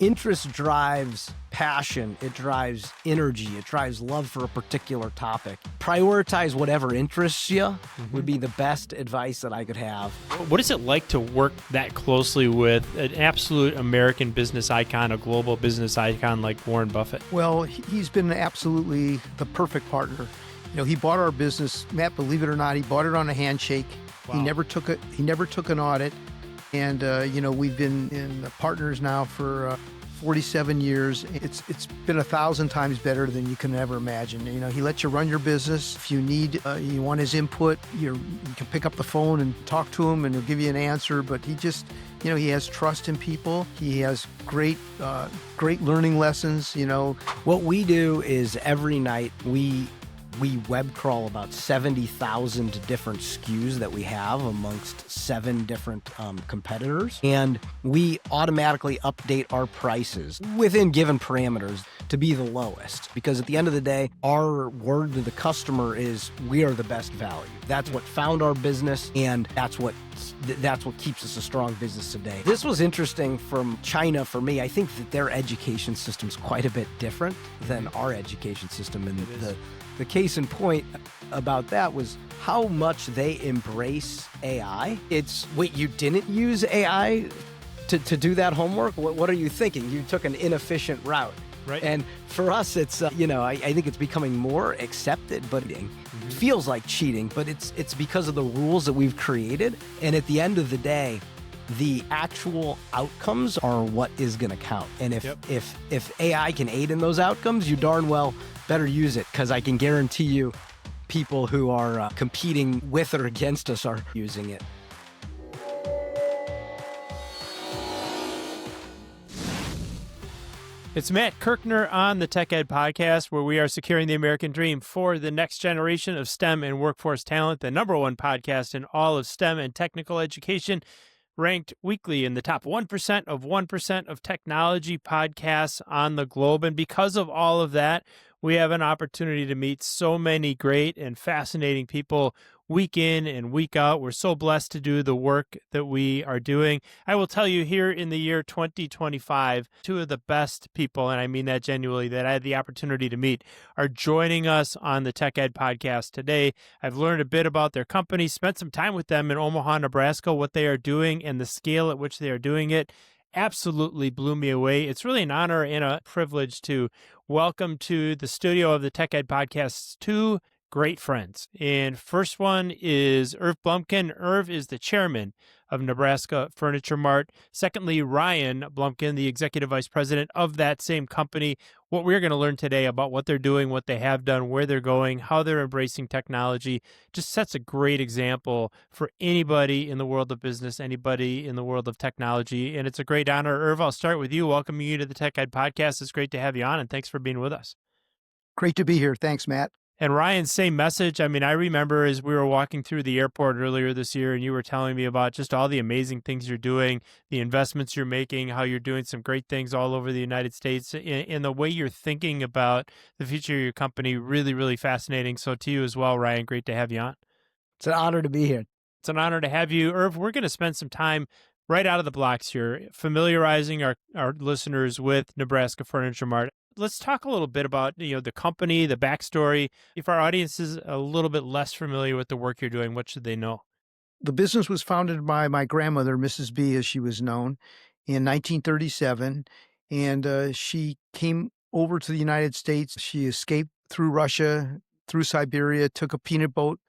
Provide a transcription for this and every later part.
Interest drives passion, it drives energy, it drives love for a particular topic. Prioritize whatever interests you would be the best advice that I could have. What is it like to work that closely with an absolute American business icon, a global business icon like Warren Buffett? Well, he's been absolutely the perfect partner. You know, he bought our business, Matt, believe it or not, he bought it on a handshake. Wow. He never took an audit. And, we've been partners now for 47 years. It's been 1,000 times better than you can ever imagine. You know, he lets you run your business. If you need, you want his input, you can pick up the phone and talk to him and he'll give you an answer. But he just, he has trust in people. He has great learning lessons, What we do is every night we web crawl about 70,000 different SKUs that we have amongst 7 different competitors. And we automatically update our prices within given parameters to be the lowest. Because at the end of the day, our word to the customer is we are the best value. That's what found our business, and that's what keeps us a strong business today. This was interesting from China for me. I think that their education system is quite a bit different than our education system. And the case in point about that was how much they embrace AI. It's, wait, you didn't use AI to do that homework? What are you thinking? You took an inefficient route. Right. And for us, it's, I think it's becoming more accepted, but it feels like cheating, but it's because of the rules that we've created. And at the end of the day, the actual outcomes are what is going to count. And if AI can aid in those outcomes, you darn well better use it, because I can guarantee you people who are competing with or against us are using it. It's Matt Kirkner on the Tech Ed Podcast, where we are securing the American dream for the next generation of STEM and workforce talent, the #1 podcast in all of STEM and technical education, ranked weekly in the top 1% of technology podcasts on the globe. And because of all of that, we have an opportunity to meet so many great and fascinating people week in and week out. We're so blessed to do the work that we are doing. I will tell you, here in the year 2025, 2 of the best people, and I mean that genuinely, that I had the opportunity to meet are joining us on the Tech Ed Podcast today. I've learned a bit about their company, spent some time with them in Omaha, Nebraska, what they are doing and the scale at which they are doing it. Absolutely blew me away. It's really an honor and a privilege to welcome to the studio of the Tech Ed Podcast 2 great friends. And first one is Irv Blumkin. Irv is the chairman of Nebraska Furniture Mart. Secondly, Ryan Blumkin, the executive vice president of that same company. What we're going to learn today about what they're doing, what they have done, where they're going, how they're embracing technology, just sets a great example for anybody in the world of business, anybody in the world of technology. And it's a great honor. Irv, I'll start with you. Welcoming you to the Tech Ed Podcast. It's great to have you on, and thanks for being with us. Great to be here. Thanks, Matt. And Ryan, same message. I mean, I remember as we were walking through the airport earlier this year and you were telling me about just all the amazing things you're doing, the investments you're making, how you're doing some great things all over the United States, and the way you're thinking about the future of your company, really, really fascinating. So to you as well, Ryan, great to have you on. It's an honor to be here. It's an honor to have you. Irv, we're going to spend some time right out of the blocks here, familiarizing our listeners with Nebraska Furniture Mart. Let's talk a little bit about, the company, the backstory. If our audience is a little bit less familiar with the work you're doing, what should they know? The business was founded by my grandmother, Mrs. B, as she was known, in 1937. And she came over to the United States. She escaped through Russia, through Siberia, took a peanut boat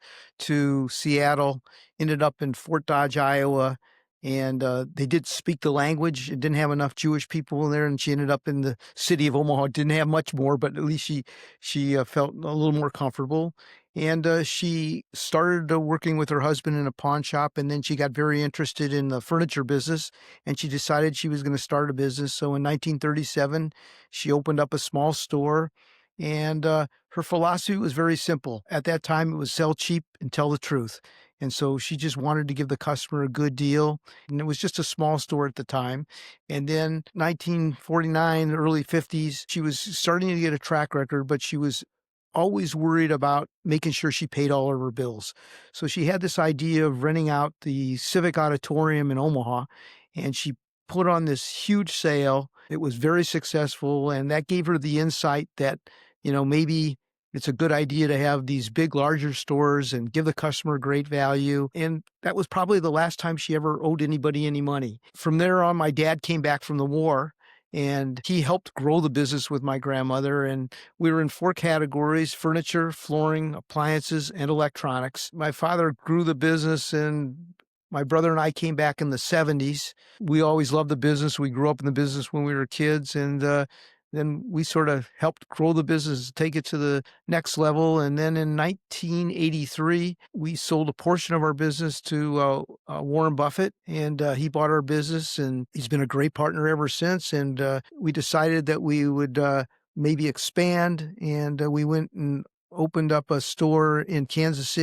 to Seattle, ended up in Fort Dodge, Iowa. And they did speak the language. It didn't have enough Jewish people in there, and she ended up in the city of Omaha. Didn't have much more, but at least she felt a little more comfortable. And she started working with her husband in a pawn shop, and then she got very interested in the furniture business, and she decided she was going to start a business. So in 1937, she opened up a small store, and her philosophy was very simple. At that time, it was sell cheap and tell the truth. And so she just wanted to give the customer a good deal. And it was just a small store at the time. And then 1949, early 50s, she was starting to get a track record, but she was always worried about making sure she paid all of her bills. So she had this idea of renting out the Civic Auditorium in Omaha, and she put on this huge sale It was very successful, and that gave her the insight that, maybe it's a good idea to have these big, larger stores and give the customer great value. And that was probably the last time she ever owed anybody any money. From there on, my dad came back from the war, and he helped grow the business with my grandmother. And we were in 4 categories: furniture, flooring, appliances, and electronics. My father grew the business, and my brother and I came back in the 70s. We always loved the business. We grew up in the business when we were kids, and then we sort of helped grow the business, take it to the next level. And then in 1983, we sold a portion of our business to Warren Buffett, and he bought our business, and he's been a great partner ever since. And we decided that we would maybe expand, and we went and opened up a store in Kansas.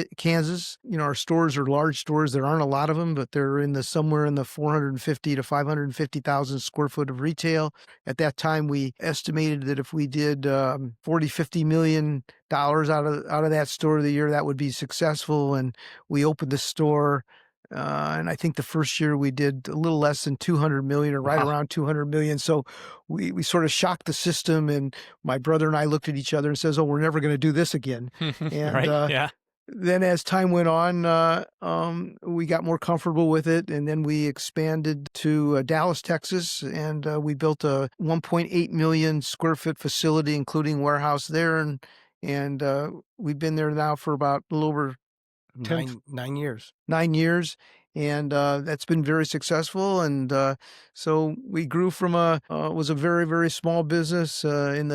Our stores are large stores. There aren't a lot of them, but they're somewhere in the 450 to 550,000 square foot of retail. At that time, we estimated that if we did $40-50 million out of that store the year, that would be successful. And we opened the store. And I think the first year we did a little less than 200 million, or right around 200 million. So we sort of shocked the system, and my brother and I looked at each other and says, "Oh, we're never going to do this again." And Right. Yeah. then as time went on, we got more comfortable with it. And then we expanded to Dallas, Texas, and we built a 1.8 million square foot facility, including warehouse there. And we've been there now for about a little over 9 years. 9 years, and that's been very successful. And so we grew from was a very, very small business. In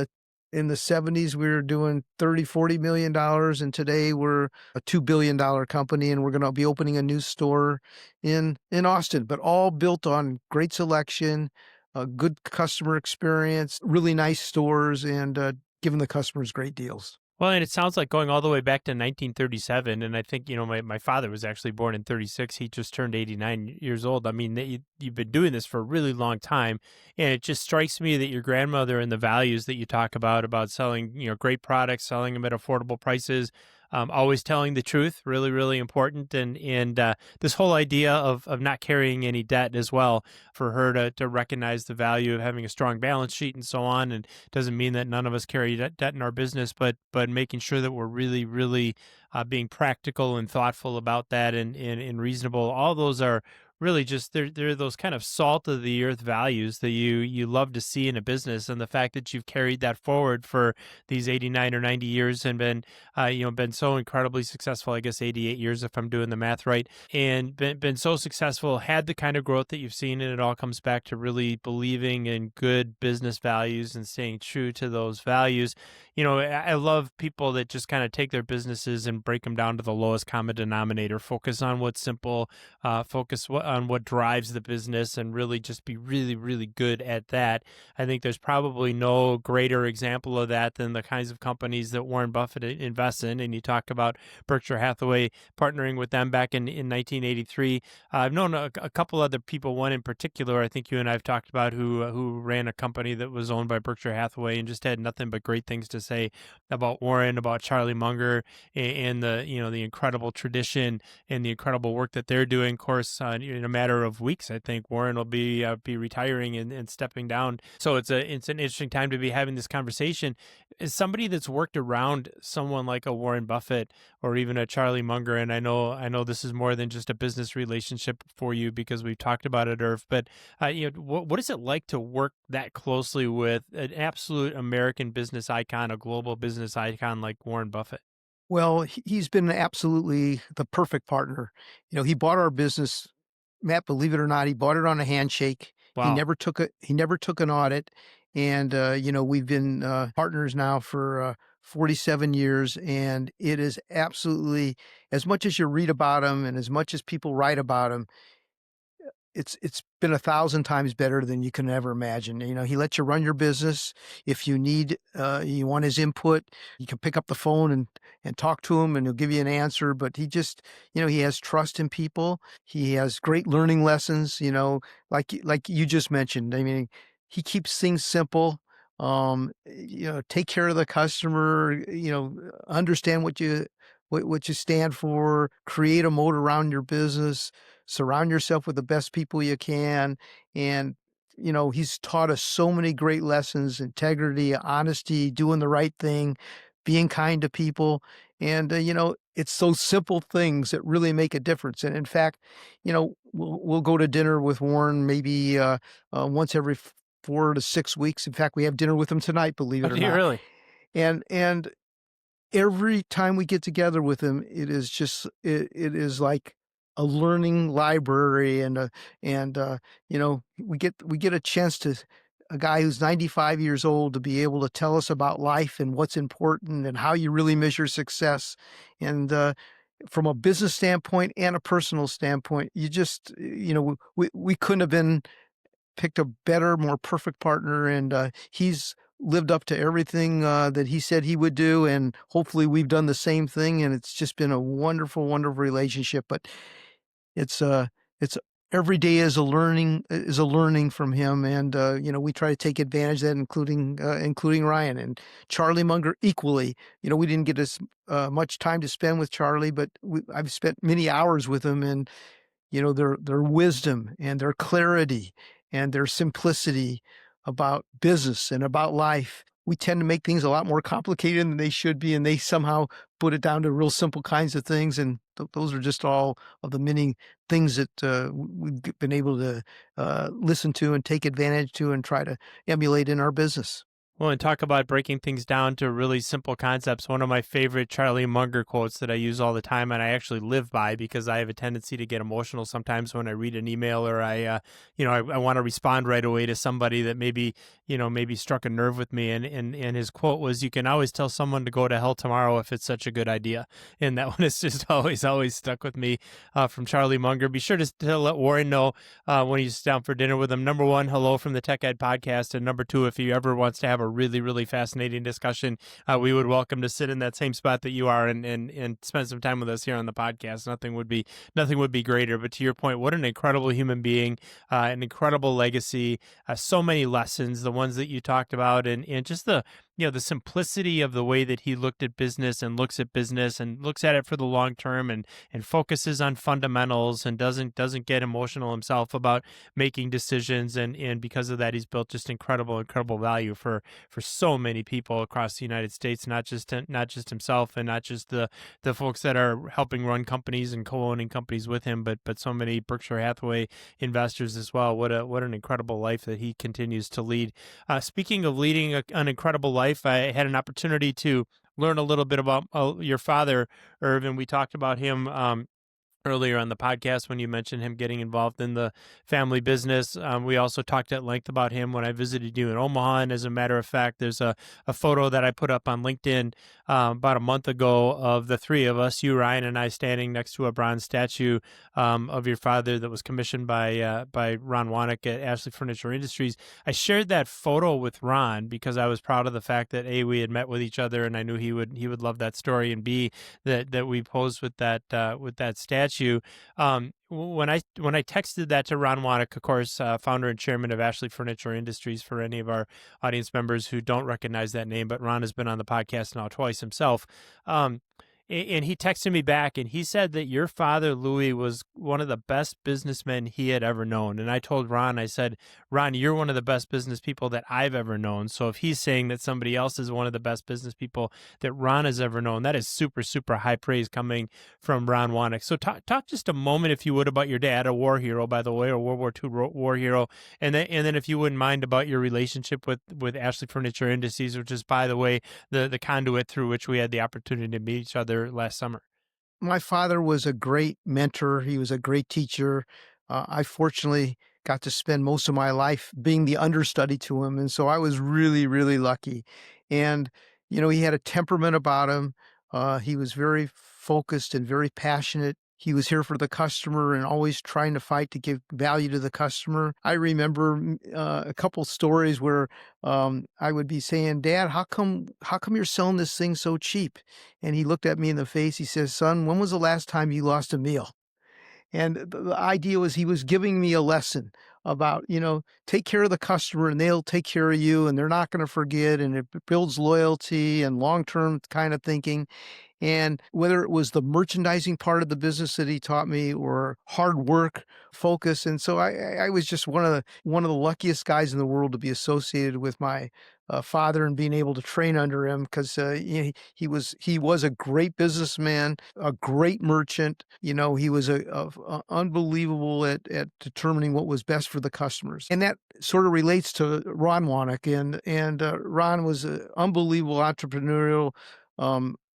the 70s, we were doing $30-40 million, and today we're a $2 billion company, and we're going to be opening a new store in Austin, but all built on great selection, a good customer experience, really nice stores, and giving the customers great deals. Well, and it sounds like going all the way back to 1937. And I think, my father was actually born in 36. He just turned 89 years old. I mean, you've been doing this for a really long time. And it just strikes me that your grandmother and the values that you talk about selling, great products, selling them at affordable prices, always telling the truth, really, really important. And this whole idea of not carrying any debt as well, for her to recognize the value of having a strong balance sheet and so on. And it doesn't mean that none of us carry debt in our business, but making sure that we're really, really being practical and thoughtful about that, and reasonable. All those are really just they're those kind of salt of the earth values that you love to see in a business. And the fact that you've carried that forward for these 89 or 90 years and been so incredibly successful, I guess 88 years if I'm doing the math right, and been so successful, had the kind of growth that you've seen. And it all comes back to really believing in good business values and staying true to those values. I love people that just kind of take their businesses and break them down to the lowest common denominator, focus on what's simple, focus on what drives the business, and really just be really, really good at that. I think there's probably no greater example of that than the kinds of companies that Warren Buffett invests in. And you talk about Berkshire Hathaway, partnering with them back in 1983. I've known a couple other people, one in particular I think you and I have talked about, who ran a company that was owned by Berkshire Hathaway and just had nothing but great things to say about Warren, about Charlie Munger, and the incredible tradition and the incredible work that they're doing. Of course, in a matter of weeks, I think Warren will be retiring and stepping down. So it's an interesting time to be having this conversation. As somebody that's worked around someone like a Warren Buffett or even a Charlie Munger, and I know this is more than just a business relationship for you because we've talked about it, Irv. But what is it like to work that closely with an absolute American business icon, a global business icon like Warren Buffett? Well, he's been absolutely the perfect partner. He bought our business, Matt, believe it or not, he bought it on a handshake. He Wow. never took an audit. And, we've been partners now for 47 years. And it is absolutely, as much as you read about him and as much as people write about him, it's been 1,000 times better than you can ever imagine. He lets you run your business. If you you want his input, you can pick up the phone and talk to him, and he'll give you an answer. But he just, he has trust in people. He has great learning lessons, like you just mentioned. I mean, he keeps things simple. Take care of the customer, understand what you stand for, create a moat around your business, surround yourself with the best people you can, and he's taught us so many great lessons: integrity, honesty, doing the right thing, being kind to people. And, it's those simple things that really make a difference. And in fact, we'll go to dinner with Warren maybe once every 4 to 6 weeks. In fact, we have dinner with him tonight, believe Oh, it or do you not. really? And every time we get together with him, it is like a learning library, we get a chance to a guy who's 95 years old to be able to tell us about life and what's important and how you really measure success. And from a business standpoint and a personal standpoint, we couldn't have been picked a better, more perfect partner, and he's lived up to everything that he said he would do, and hopefully we've done the same thing, and it's just been a wonderful, wonderful relationship. But it's it's every day is a learning from him, and we try to take advantage of that, including Ryan and Charlie Munger equally. We didn't get as much time to spend with Charlie, but I've spent many hours with him, and their wisdom and their clarity and their simplicity about business and about life. We tend to make things a lot more complicated than they should be, and they somehow put it down to real simple kinds of things. And those are just all of the many things that we've been able to listen to and take advantage to and try to emulate in our business. Well, and talk about breaking things down to really simple concepts. One of my favorite Charlie Munger quotes that I use all the time, and I actually live by because I have a tendency to get emotional sometimes when I read an email or I want to respond right away to somebody that maybe struck a nerve with me. And his quote was, "You can always tell someone to go to hell tomorrow if it's such a good idea." And that one has just always stuck with me from Charlie Munger. Be sure to let Warren know when you sit down for dinner with him. Number one, hello from the Tech Ed Podcast, and number two, if he ever wants to have a really, really fascinating discussion, we would welcome to sit in that same spot that you are and spend some time with us here on the podcast. Nothing would be greater. But to your point, what an incredible human being, an incredible legacy, so many lessons, the ones that you talked about, and just the simplicity of the way that he looked at business and looks at business and looks at it for the long term and focuses on fundamentals and doesn't get emotional himself about making decisions. And because of that, he's built just incredible value for so many people across the United States, not just himself and not just the folks that are helping run companies and co-owning companies with him, but so many Berkshire Hathaway investors as well. What an incredible life that he continues to lead. Speaking of leading an incredible life, I had an opportunity to learn a little bit about your father, Irv, and we talked about him earlier on the podcast when you mentioned him getting involved in the family business. We also talked at length about him when I visited you in Omaha. And as a matter of fact, there's a photo that I put up on LinkedIn about a month ago of the three of us, you, Ryan, and I, standing next to a bronze statue of your father that was commissioned by Ron Wanek at Ashley Furniture Industries. I shared that photo with Ron because I was proud of the fact that A, we had met with each other, and I knew he would love that story, and B, that we posed with that statue. When I texted that to Ron Wanek, of course, founder and chairman of Ashley Furniture Industries, for any of our audience members who don't recognize that name, but Ron has been on the podcast now twice himself. And he texted me back, and he said that your father, Louis, was one of the best businessmen he had ever known. And I told Ron, I said, Ron, you're one of the best business people that I've ever known. So if he's saying that somebody else is one of the best business people that Ron has ever known, that is super, super high praise coming from Ron Wanek. So talk just a moment, if you would, about your dad, a war hero, by the way, or World War II war hero. And then if you wouldn't mind, about your relationship with Ashley Furniture Industries, which is, by the way, the conduit through which we had the opportunity to meet each other last summer. My father was a great mentor. He was a great teacher. I fortunately got to spend most of my life being the understudy to him. And so I was really, really lucky. And, he had a temperament about him. He was very focused and very passionate. He was here for the customer and always trying to fight to give value to the customer. I remember a couple stories where I would be saying, Dad, how come you're selling this thing so cheap? And he looked at me in the face. He says, Son, when was the last time you lost a meal? And the idea was he was giving me a lesson about, take care of the customer and they'll take care of you and they're not going to forget. And it builds loyalty and long-term kind of thinking. And whether it was the merchandising part of the business that he taught me or hard work, focus. And so I was just one of the luckiest guys in the world to be associated with my father and being able to train under him, because he was a great businessman, a great merchant. He was a unbelievable at determining what was best for the customers, and that sort of relates to Ron Wanek. And Ron was an unbelievable entrepreneurial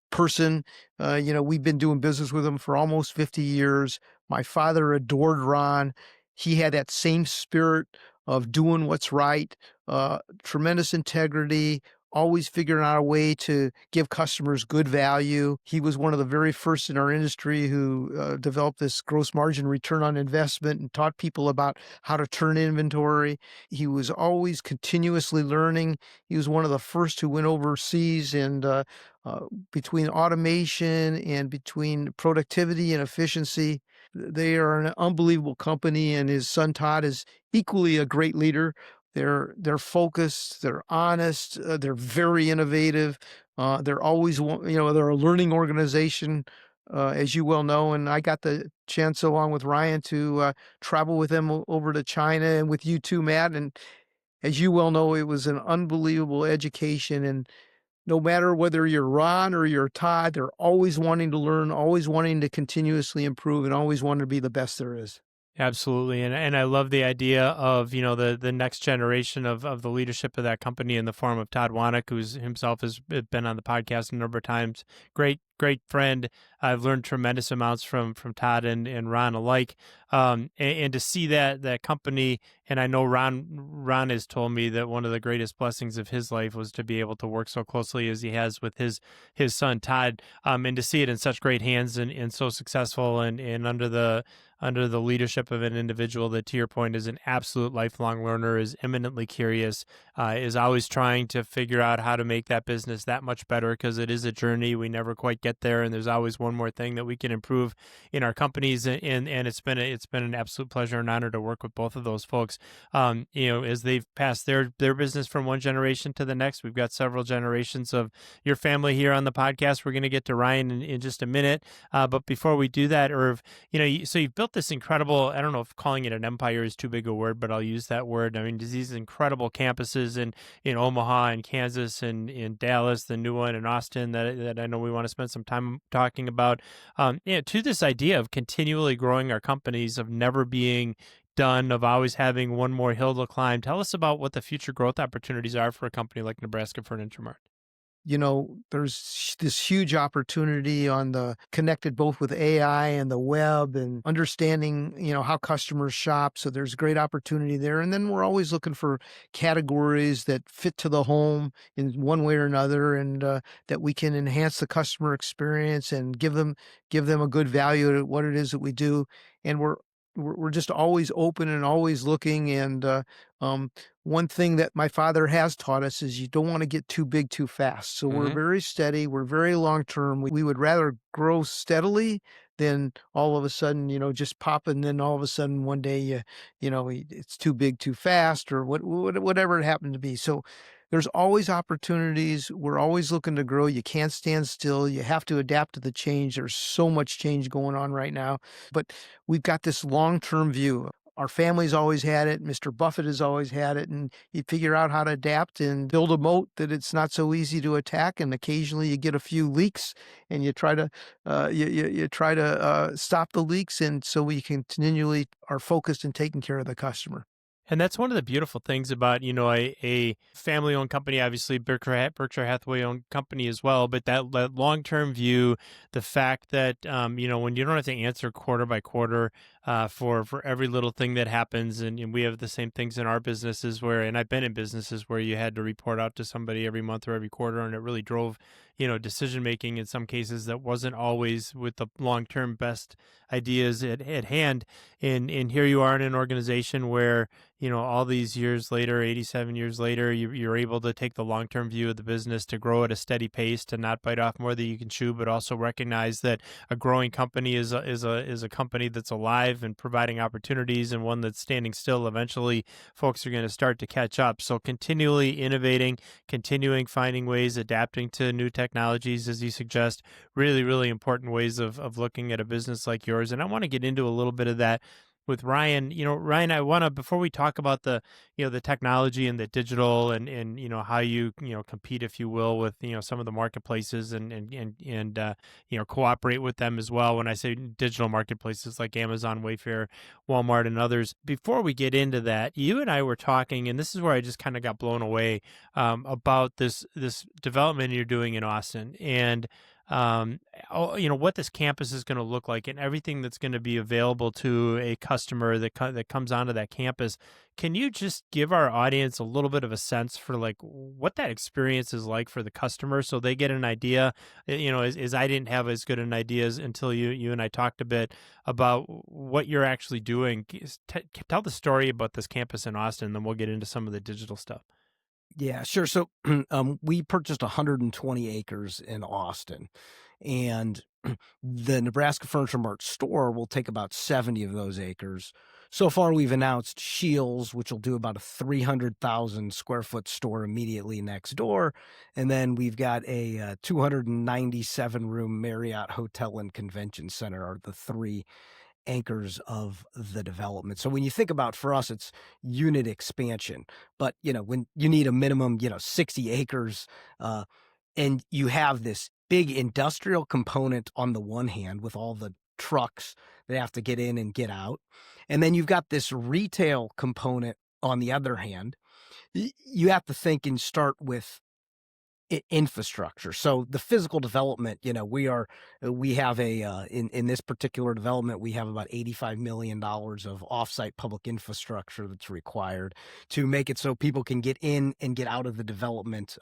person. We've been doing business with him for almost 50 years. My father adored Ron. He had that same spirit of doing what's right, tremendous integrity, always figuring out a way to give customers good value. He was one of the very first in our industry who developed this gross margin return on investment and taught people about how to turn inventory. He was always continuously learning. He was one of the first who went overseas, and between automation and between productivity and efficiency, they are an unbelievable company, and his son Todd is equally a great leader. They're focused, they're honest, they're very innovative. They're always, they're a learning organization, as you well know. And I got the chance, along with Ryan, to travel with them over to China, and with you too, Matt. And as you well know, it was an unbelievable education. And no matter whether you're Ron or you're Todd, they're always wanting to learn, always wanting to continuously improve, and always wanting to be the best there is. Absolutely. And I love the idea of, the next generation of the leadership of that company in the form of Todd Wanek, who's himself has been on the podcast a number of times. Great friend. I've learned tremendous amounts from Todd and Ron alike. And to see that company, and I know Ron has told me that one of the greatest blessings of his life was to be able to work so closely as he has with his son Todd, and to see it in such great hands and so successful, and under the leadership of an individual that, to your point, is an absolute lifelong learner, is eminently curious, is always trying to figure out how to make that business that much better, because it is a journey. We never quite get there, and there's always one more thing that we can improve in our companies. And it's been an absolute pleasure and honor to work with both of those folks. As they've passed their business from one generation to the next. We've got several generations of your family here on the podcast. We're going to get to Ryan in just a minute, but before we do that, Irv, so you've built this incredible, I don't know if calling it an empire is too big a word, but I'll use that word. I mean, these incredible campuses in Omaha and Kansas and in Dallas, the new one in Austin that I know we want to spend some time talking about. To this idea of continually growing our companies, of never being done, of always having one more hill to climb. Tell us about what the future growth opportunities are for a company like Nebraska Furniture Mart. There's this huge opportunity connected both with AI and the web, and understanding, how customers shop. So there's great opportunity there. And then we're always looking for categories that fit to the home in one way or another, and that we can enhance the customer experience and give them a good value at what it is that we do. And we're just always open and always looking. And one thing that my father has taught us is you don't want to get too big too fast. So we're very steady. We're very long term. We would rather grow steadily than all of a sudden, just pop, and then all of a sudden one day, it's too big too fast, or whatever it happened to be. So there's always opportunities. We're always looking to grow. You can't stand still. You have to adapt to the change. There's so much change going on right now, but we've got this long-term view. Our family's always had it. Mr. Buffett has always had it. And you figure out how to adapt and build a moat that it's not so easy to attack. And occasionally you get a few leaks, and you try to stop the leaks. And so we continually are focused in taking care of the customer. And that's one of the beautiful things about, a family-owned company, obviously Berkshire Hathaway-owned company as well, but that long-term view, the fact that, when you don't have to answer quarter by quarter for every little thing that happens, and we have the same things in our businesses and I've been in businesses where you had to report out to somebody every month or every quarter, and it really drove, decision-making in some cases that wasn't always with the long-term best ideas at hand. And here you are in an organization where, all these years later, 87 years later, you're able to take the long-term view of the business, to grow at a steady pace, to not bite off more than you can chew, but also recognize that a growing company is a company that's alive alive and providing opportunities, and one that's standing still. Eventually, folks are going to start to catch up. So continually innovating, continuing finding ways, adapting to new technologies, as you suggest, really, really important ways of looking at a business like yours. And I want to get into a little bit of that with Ryan. Ryan, I want to, before we talk about the technology and the digital and how you compete, if you will, with some of the marketplaces and cooperate with them as well. When I say digital marketplaces like Amazon, Wayfair, Walmart, and others, before we get into that, you and I were talking, and this is where I just kind of got blown away about this development you're doing in Austin, and what this campus is going to look like and everything that's going to be available to a customer that comes onto that campus. Can you just give our audience a little bit of a sense for like what that experience is like for the customer, so they get an idea? As I didn't have as good an idea until you and I talked a bit about what you're actually doing. Tell the story about this campus in Austin, then we'll get into some of the digital stuff. Yeah, sure. So we purchased 120 acres in Austin, and the Nebraska Furniture Mart store will take about 70 of those acres. So far, we've announced Scheels, which will do about a 300,000 square foot store immediately next door. And then we've got a 297 room Marriott Hotel and Convention Center are the three anchors of the development. So when you think about, for us, it's unit expansion, but when you need a minimum, 60 acres, and you have this big industrial component on the one hand with all the trucks that have to get in and get out, and then you've got this retail component on the other hand, you have to think and start with infrastructure. So the physical development, we have in this particular development, we have about $85 million of offsite public infrastructure that's required to make it so people can get in and get out of the development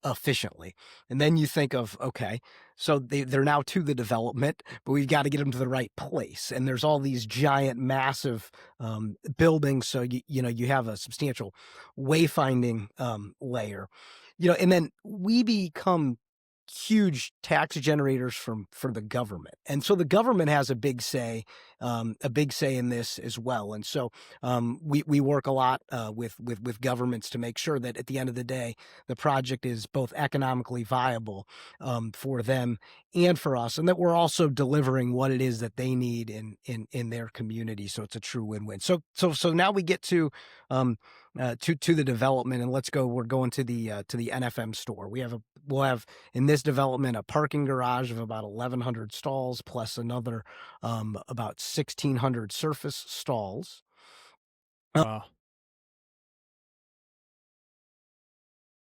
efficiently. And then you think of, okay, so they're now to the development, but we've got to get them to the right place. And there's all these giant, massive buildings. So you have a substantial wayfinding layer. And then we become huge tax generators for the government. And so the government has a big say in this as well. And so we work a lot with governments to make sure that at the end of the day, the project is both economically viable for them and for us, and that we're also delivering what it is that they need in their community. So it's a true win-win. So now we get to the development, and we're going to the NFM store. We'll have in this development a parking garage of about 1,100 stalls plus another about 1,600 surface stalls. Wow.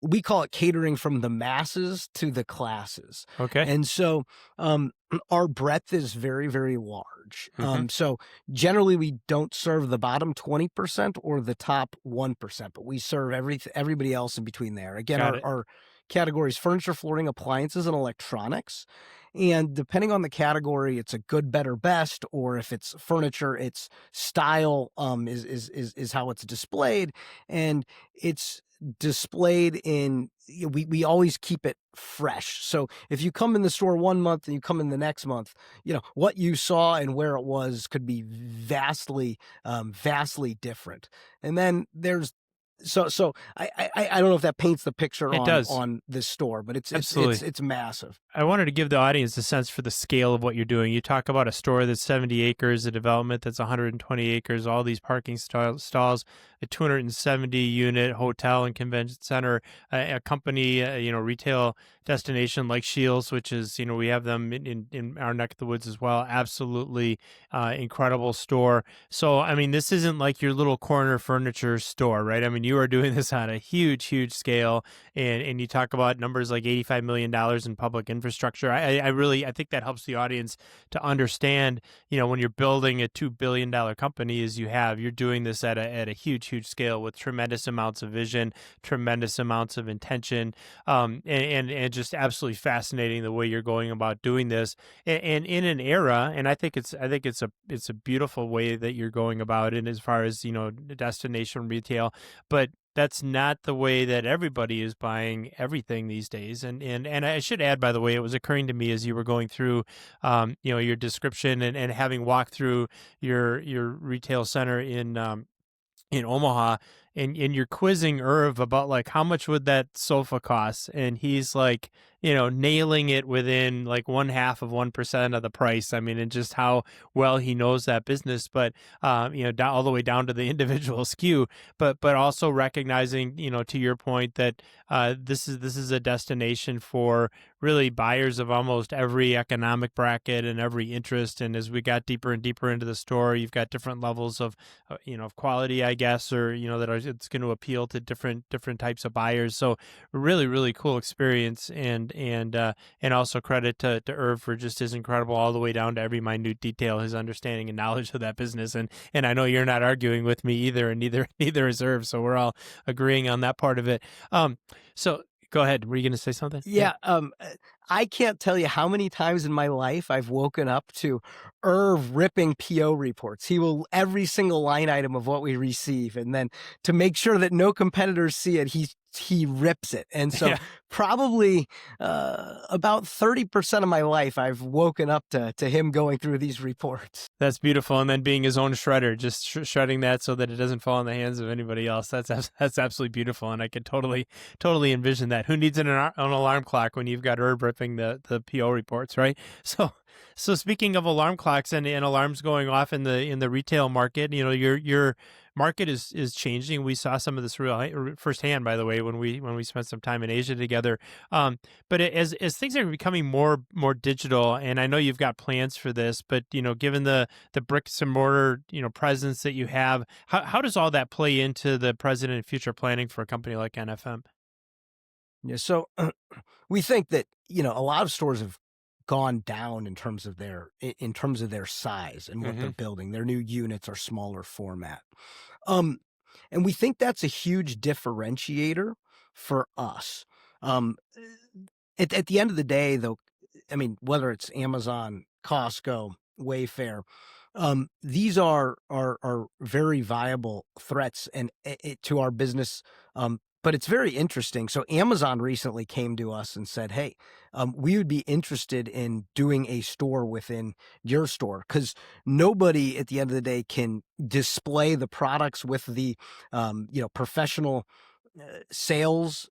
We call it catering from the masses to the classes. Okay. And so our breadth is very, very large. Mm-hmm. So generally we don't serve the bottom 20% or the top 1%, but we serve everybody else in between there. Again, our categories: furniture, flooring, appliances, and electronics. And depending on the category, it's a good, better, best, or if it's furniture, it's style is how it's displayed. And it's displayed in, we always keep it fresh. So if you come in the store one month and you come in the next month, what you saw and where it was could be vastly different. And then there's so I don't know if that paints the picture on this store, but it's massive. I wanted to give the audience a sense for the scale of what you're doing. You talk about a store that's 70 acres, a development that's 120 acres, all these parking stalls, a 270 unit hotel and convention center, a company, retail destination like Scheels, which is, we have them in our neck of the woods as well. Absolutely incredible store. So, I mean, this isn't like your little corner furniture store, right? I mean, you are doing this on a huge, huge scale. And you talk about numbers like $85 million in public infrastructure. I think that helps the audience to understand, when you're building a $2 billion company as you're doing this at a huge, huge scale with tremendous amounts of vision, tremendous amounts of intention, and just absolutely fascinating the way you're going about doing this. And in an era, and I think it's a beautiful way that you're going about it as far as, destination retail, but that's not the way that everybody is buying everything these days. And I should add, by the way, it was occurring to me as you were going through, your description and having walked through your retail center in Omaha, and you're quizzing Irv about like how much would that sofa cost, and he's like, nailing it within like 0.5% of the price. I mean, and just how well he knows that business, but all the way down to the individual SKU, but also recognizing, to your point, that this is a destination for really buyers of almost every economic bracket and every interest. And as we got deeper and deeper into the store, you've got different levels of of quality, I guess, or it's going to appeal to different types of buyers. So really, really cool experience, and also credit to Irv for just his incredible, all the way down to every minute detail, his understanding and knowledge of that business. And I know you're not arguing with me either, and neither is Irv. So we're all agreeing on that part of it. So go ahead. Were you going to say something? Yeah. I can't tell you how many times in my life I've woken up to Irv ripping PO reports. He will, every single line item of what we receive. And then to make sure that no competitors see it, he rips it. And so probably about 30% of my life, I've woken up to him going through these reports. That's beautiful. And then being his own shredder, just shredding that so that it doesn't fall in the hands of anybody else. That's absolutely beautiful. And I could totally envision that. Who needs an alarm clock when you've got Irv ripping the PO reports, right? So speaking of alarm clocks and alarms going off in the retail market, your market is changing. We saw some of this real firsthand, by the way, when we spent some time in Asia together. But as things are becoming more digital, and I know you've got plans for this, but given the bricks and mortar presence that you have, how does all that play into the present and future planning for a company like NFM? Yeah, so we think that a lot of stores have gone down in terms of their size and what they're building. Their new units are smaller format. And we think that's a huge differentiator for us. At the end of the day, though, I mean, whether it's Amazon, Costco, Wayfair, these are very viable threats and to our business. But it's very interesting. So Amazon recently came to us and said, hey, we would be interested in doing a store within your store, because nobody at the end of the day can display the products with the professional sales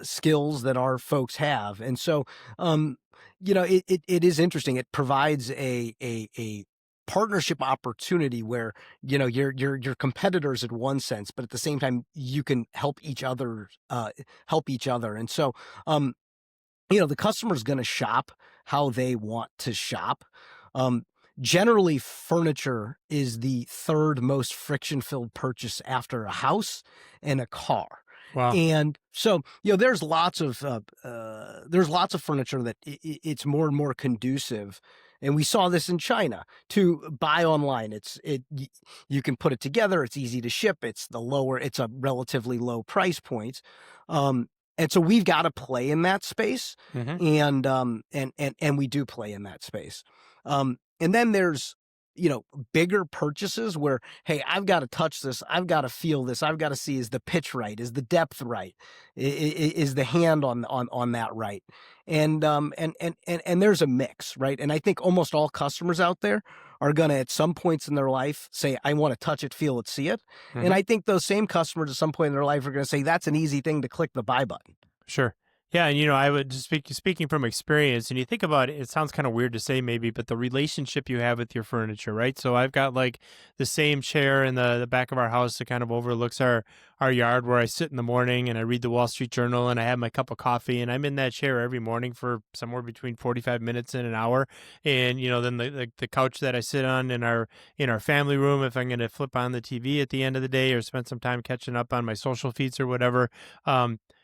skills that our folks have. And so it is interesting. It provides a partnership opportunity where you're competitors in one sense, but at the same time you can help each other. And so the customer's going to shop how they want to shop. Generally, furniture is the third most friction-filled purchase after a house and a car. Wow. And so, there's lots of furniture that it's more and more conducive. And we saw this in China to buy online. You can put it together. It's easy to ship. It's a relatively low price point. And so we've got to play in that space. And we do play in that space. And then there's, bigger purchases where, hey, I've got to touch this. I've got to feel this. I've got to see, is the pitch right? Is the depth right? Is the hand on that right? And there's a mix, right? And I think almost all customers out there are going to, at some points in their life, say, I want to touch it, feel it, see it. And I think those same customers at some point in their life are going to say, that's an easy thing to click the buy button. Sure. Yeah, and I would just speaking from experience, and you think about it, it sounds kind of weird to say maybe, but the relationship you have with your furniture, right? So I've got like the same chair in the back of our house that kind of overlooks our yard, where I sit in the morning and I read the Wall Street Journal and I have my cup of coffee, and I'm in that chair every morning for somewhere between 45 minutes and an hour. And then the couch that I sit on in our family room, if I'm going to flip on the TV at the end of the day or spend some time catching up on my social feeds or whatever,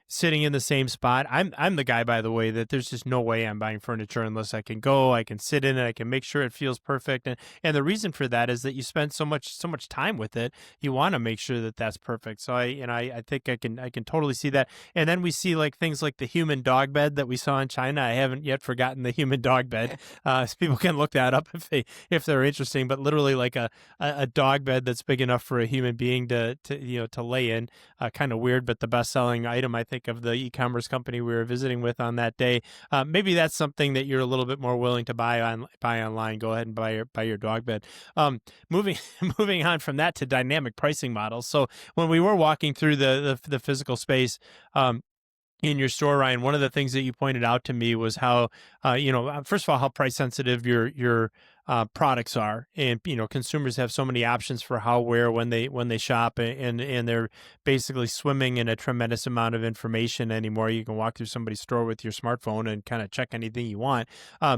sitting in the same spot. I'm the guy, by the way, that there's just no way I'm buying furniture unless I can go, I can sit in it, I can make sure it feels perfect. And the reason for that is that you spend so much time with it. You want to make sure that that's perfect. So I think I can totally see that. And then we see like things like the human dog bed that we saw in China. I haven't yet forgotten the human dog bed. So people can look that up if they're interesting. But literally like a dog bed that's big enough for a human being to lay in. Kind of weird, but the best-selling item, I think, of the e-commerce company we were visiting with on that day. Maybe that's something that you're a little bit more willing to buy online. Go ahead and buy your dog bed. Moving moving on from that to dynamic pricing models. So when we were walking through the physical space, in your store, Ryan, one of the things that you pointed out to me was how, first of all, how price sensitive your products are, and consumers have so many options for how, where, when they shop, and they're basically swimming in a tremendous amount of information anymore. You can walk through somebody's store with your smartphone and kind of check anything you want.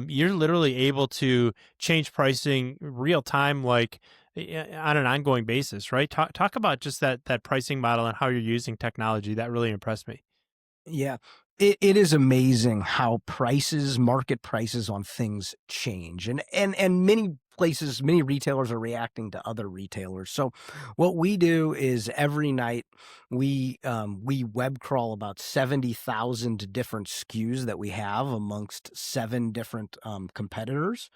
You're literally able to change pricing real time, like on an ongoing basis, right? Talk about just that pricing model and how you're using technology. That really impressed me. Yeah. It is amazing how market prices on things change. And many places, many retailers are reacting to other retailers. So what we do is every night we web crawl about 70,000 different SKUs that we have amongst 7 different competitors.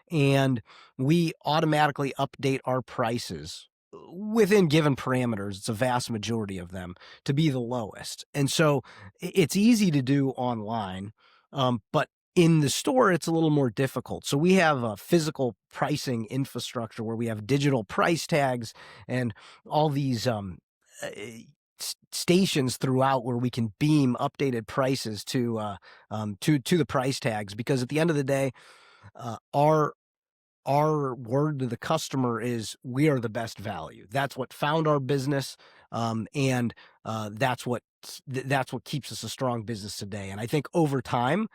And we automatically update our prices within given parameters. It's a vast majority of them to be the lowest. And so it's easy to do online, but in the store, it's a little more difficult. So we have a physical pricing infrastructure where we have digital price tags and all these stations throughout where we can beam updated prices to the price tags, because at the end of the day, our word to the customer is we are the best value. That's what found our business, and that's what keeps us a strong business today. And I think over time,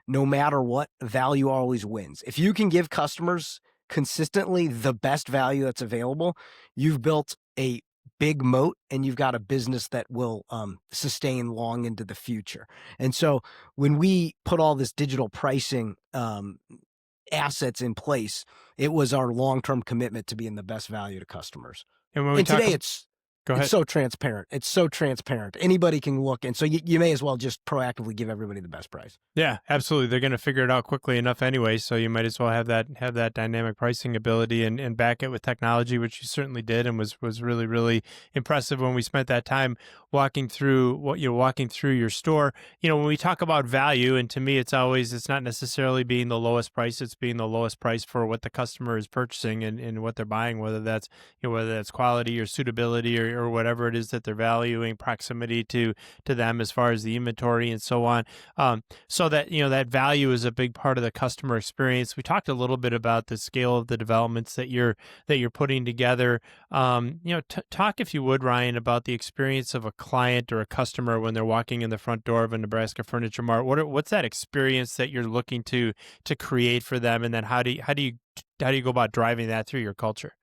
no matter what, value always wins. If you can give customers consistently the best value that's available, you've built a big moat, and you've got a business that will sustain long into the future. And so when we put all this digital pricing assets in place, it was our long-term commitment to being the best value to customers. And when we today Go ahead. it's so transparent. It's so transparent. Anybody can look. And so you may as well just proactively give everybody the best price. Yeah, absolutely. They're going to figure it out quickly enough anyway. So you might as well have that dynamic pricing ability and back it with technology, which you certainly did, and was really, really impressive when we spent that time walking through your store. When we talk about value, and to me, it's not necessarily being the lowest price. It's being the lowest price for what the customer is purchasing and what they're buying, whether that's quality or suitability or whatever it is that they're valuing, proximity to them as far as the inventory and so on. So that, that value is a big part of the customer experience. We talked a little bit about the scale of the developments that you're putting together. Talk, if you would, Ryan, about the experience of a client or a customer when they're walking in the front door of a Nebraska Furniture Mart. What's that experience that you're looking to create for them, and then how do you go about driving that through your culture?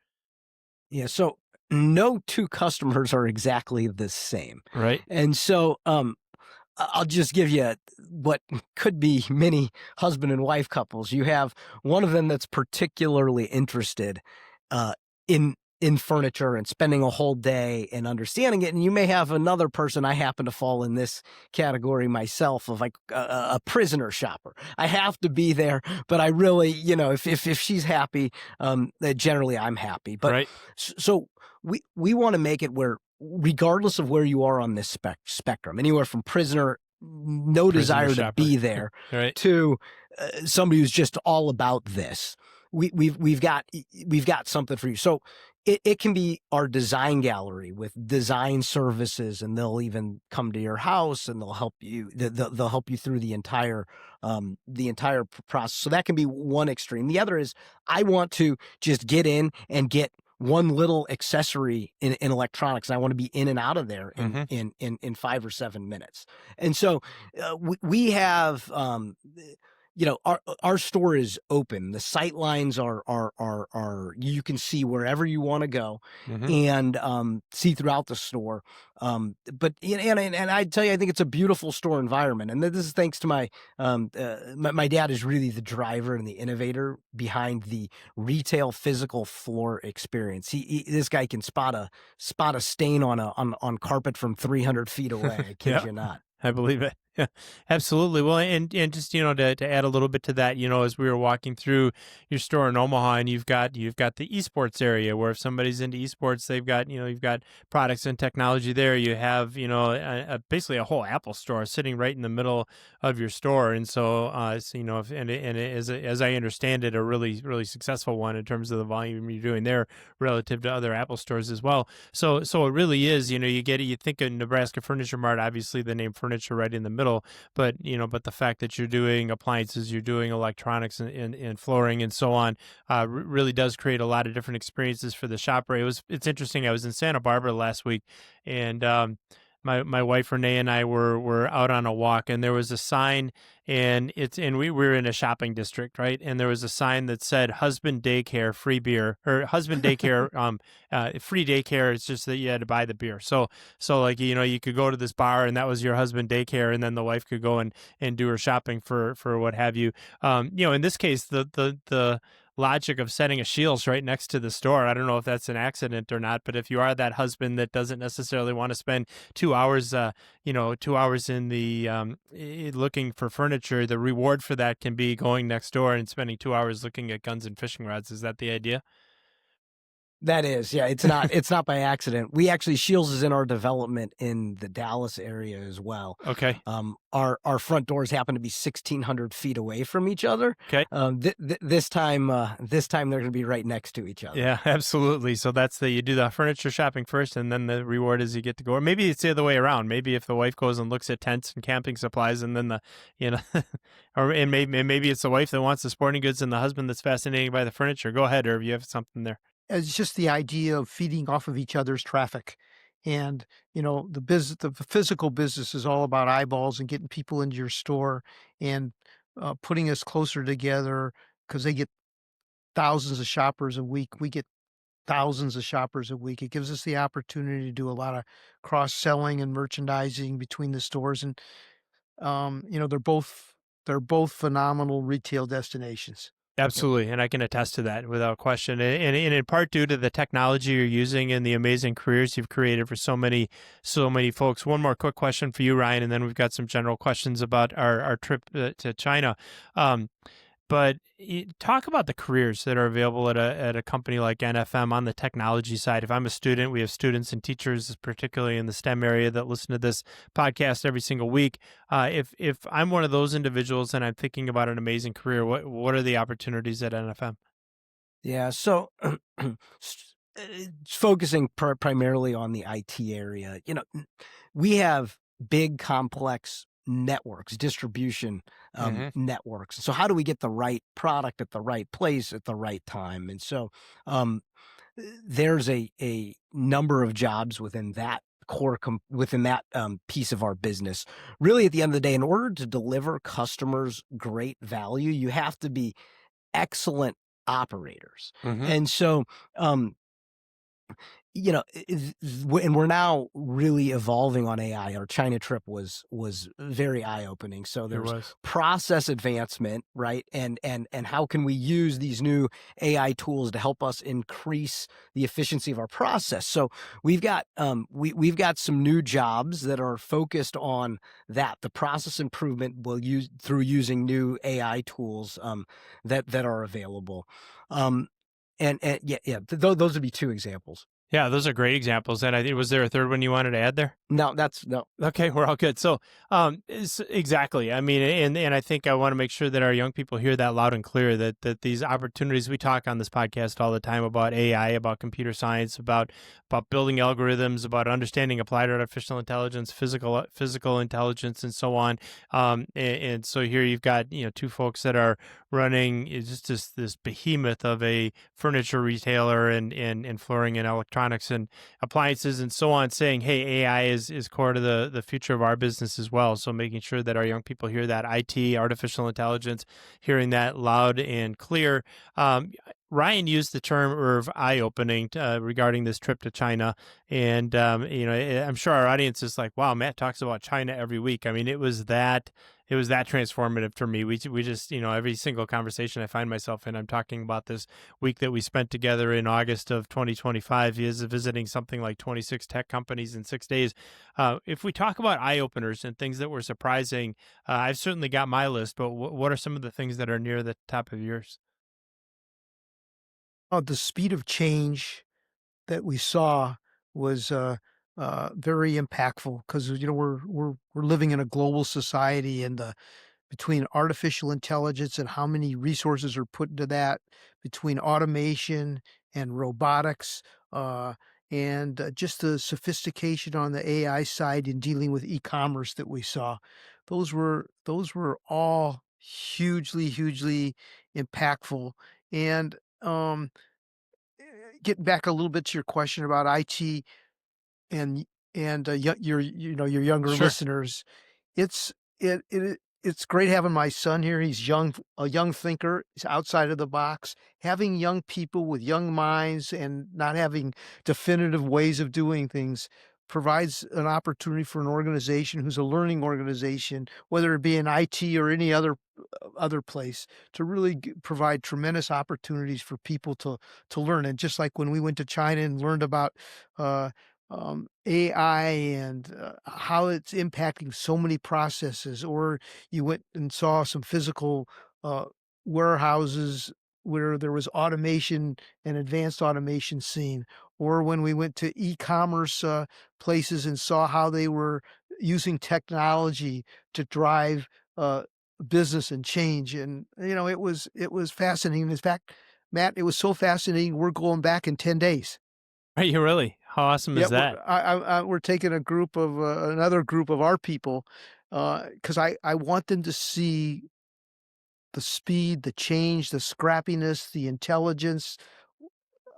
Yeah. So no two customers are exactly the same. Right. And so I'll just give you what could be many husband and wife couples. You have one of them that's particularly interested in furniture and spending a whole day and understanding it. And you may have another person. I happen to fall in this category myself of like a prisoner shopper. I have to be there, but I really, if she's happy, generally I'm happy. But right. So we want to make it where, regardless of where you are on this spectrum, anywhere from prisoner, no desire to be there, right, to somebody who's just all about this, we've got something for you. So it can be our design gallery with design services, and they'll even come to your house and they'll help you. They'll help you through the entire process. So that can be one extreme. The other is, I want to just get in and get one little accessory in electronics, and I want to be in and out of there in 5 or 7 minutes. And so we have our store is open. The sight lines are you can see wherever you want to go, Mm-hmm. and see throughout the store. But and I tell you, I think it's a beautiful store environment, and this is thanks to my dad is really the driver and the innovator behind the retail physical floor experience. This guy can spot a stain on carpet from 300 feet away. I kid Yeah. you not. I believe it. Yeah, absolutely. Well, and just to add a little bit to that, as we were walking through your store in Omaha, and you've got the esports area where if somebody's into esports, they've got you've got products and technology there. You have basically a whole Apple store sitting right in the middle of your store, and so as I understand it, a really really successful one in terms of the volume you're doing there relative to other Apple stores as well. So it really is. You think of Nebraska Furniture Mart, obviously the name furniture right in the middle. But the fact that you're doing appliances, you're doing electronics and flooring and so on, really does create a lot of different experiences for the shopper. It's interesting. I was in Santa Barbara last week, and my wife Renee and I were out on a walk, and there was a sign, and we were in a shopping district, right? And there was a sign that said "Husband Daycare Free Beer" or "Husband Daycare Free Daycare." It's just that you had to buy the beer. So like you could go to this bar, and that was your husband daycare, and then the wife could go and do her shopping for what have you. In this case, the logic of setting a Scheels right next to the store. I don't know if that's an accident or not, but if you are that husband that doesn't necessarily want to spend 2 hours, 2 hours in the looking for furniture, the reward for that can be going next door and spending 2 hours looking at guns and fishing rods. Is that the idea? That is, yeah. It's not by accident. Scheels is in our development in the Dallas area as well. Okay. Our front doors happen to be 1,600 feet away from each other. Okay. This time they're going to be right next to each other. Yeah, absolutely. So you do the furniture shopping first, and then the reward is you get to go. Or maybe it's the other way around. Maybe if the wife goes and looks at tents and camping supplies, and then maybe it's the wife that wants the sporting goods and the husband that's fascinated by the furniture. Go ahead, Irv. You have something there. It's just the idea of feeding off of each other's traffic. And, the physical business is all about eyeballs and getting people into your store and putting us closer together because they get thousands of shoppers a week. We get thousands of shoppers a week. It gives us the opportunity to do a lot of cross-selling and merchandising between the stores. And, they're both phenomenal retail destinations. Absolutely, and I can attest to that without question. And in part due to the technology you're using and the amazing careers you've created for so many folks. One more quick question for you, Ryan, and then we've got some general questions about our trip to China. But talk about the careers that are available at a company like NFM on the technology side. If I'm a student, we have students and teachers, particularly in the STEM area, that listen to this podcast every single week. If I'm one of those individuals and I'm thinking about an amazing career, what are the opportunities at NFM? Yeah, so focusing primarily on the IT area, we have big, complex networks, distribution networks. So how do we get the right product at the right place at the right time? And so there's a number of jobs within that piece of our business. Really, at the end of the day, in order to deliver customers great value, you have to be excellent operators. And so and we're now really evolving on AI. Our China trip was very eye-opening. So there's process advancement, right? And how can we use these new AI tools to help us increase the efficiency of our process? So we've got we've got some new jobs that are focused on that. The process improvement will use through using new AI tools that are available. Those would be two examples. Yeah, those are great examples. And was there a third one you wanted to add there? No. Okay, we're all good. So, exactly. I mean, and I think I want to make sure that our young people hear that loud and clear, that these opportunities, we talk on this podcast all the time about AI, about computer science, about building algorithms, about understanding applied artificial intelligence, physical intelligence, and so on. And so here you've got, two folks that are running is just this behemoth of a furniture retailer and flooring and electronics and appliances and so on, saying, hey, AI is core to the future of our business as well. So making sure that our young people hear that IT, artificial intelligence, hearing that loud and clear. Ryan used the term Irv eye-opening regarding this trip to China. And, I'm sure our audience is like, wow, Matt talks about China every week. I mean, it was that transformative for me. We just, every single conversation I find myself in, I'm talking about this week that we spent together in August of 2025. He is visiting something like 26 tech companies in 6 days. If we talk about eye openers and things that were surprising, I've certainly got my list, but what are some of the things that are near the top of yours? The speed of change that we saw was very impactful because we're living in a global society, and between artificial intelligence and how many resources are put into that, between automation and robotics, uh, and just the sophistication on the AI side in dealing with e-commerce that we saw, those were all hugely impactful. And um, getting back a little bit to your question about IT and your younger Sure. listeners, it's it's great having my son here. He's a young thinker. He's outside of the box. Having young people with young minds and not having definitive ways of doing things provides an opportunity for an organization who's a learning organization, whether it be in IT or any other place, to really provide tremendous opportunities for people to learn. And just like when we went to China and learned about uh, AI and how it's impacting so many processes, or you went and saw some physical uh, warehouses where there was automation and advanced automation seen, or when we went to e-commerce places and saw how they were using technology to drive uh, business and change. And it was fascinating. In fact, Matt, it was so fascinating. We're going back in 10 days. Are you really? How awesome Yeah, is that? we're taking another group of our people, because I want them to see the speed, the change, the scrappiness, the intelligence,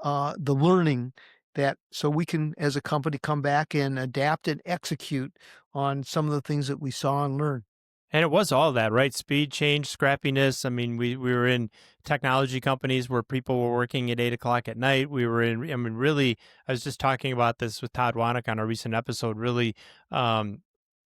the learning, that so we can, as a company, come back and adapt and execute on some of the things that we saw and learned. And it was all that, right? Speed, change, scrappiness. I mean, we were in technology companies where people were working at 8 o'clock at night. We were in, I mean, really, I was just talking about this with Todd Wanick on a recent episode, really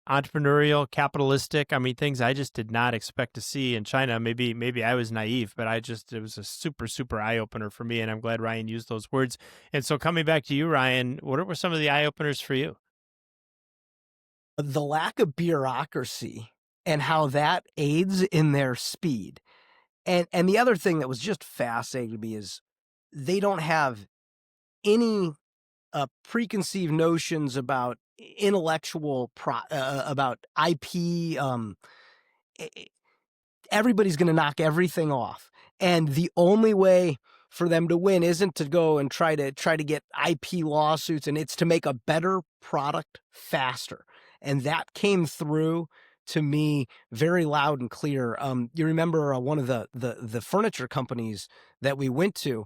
entrepreneurial, capitalistic. I mean, things I just did not expect to see in China. Maybe I was naive, but it was a super eye opener for me. And I'm glad Ryan used those words. And so coming back to you, Ryan, what were some of the eye openers for you? The lack of bureaucracy and how that aids in their speed. And the other thing that was just fascinating to me is they don't have any preconceived notions about about IP. Everybody's going to knock everything off, and the only way for them to win isn't to go and try to get IP lawsuits, and it's to make a better product faster. And that came through to me very loud and clear. You remember one of the furniture companies that we went to,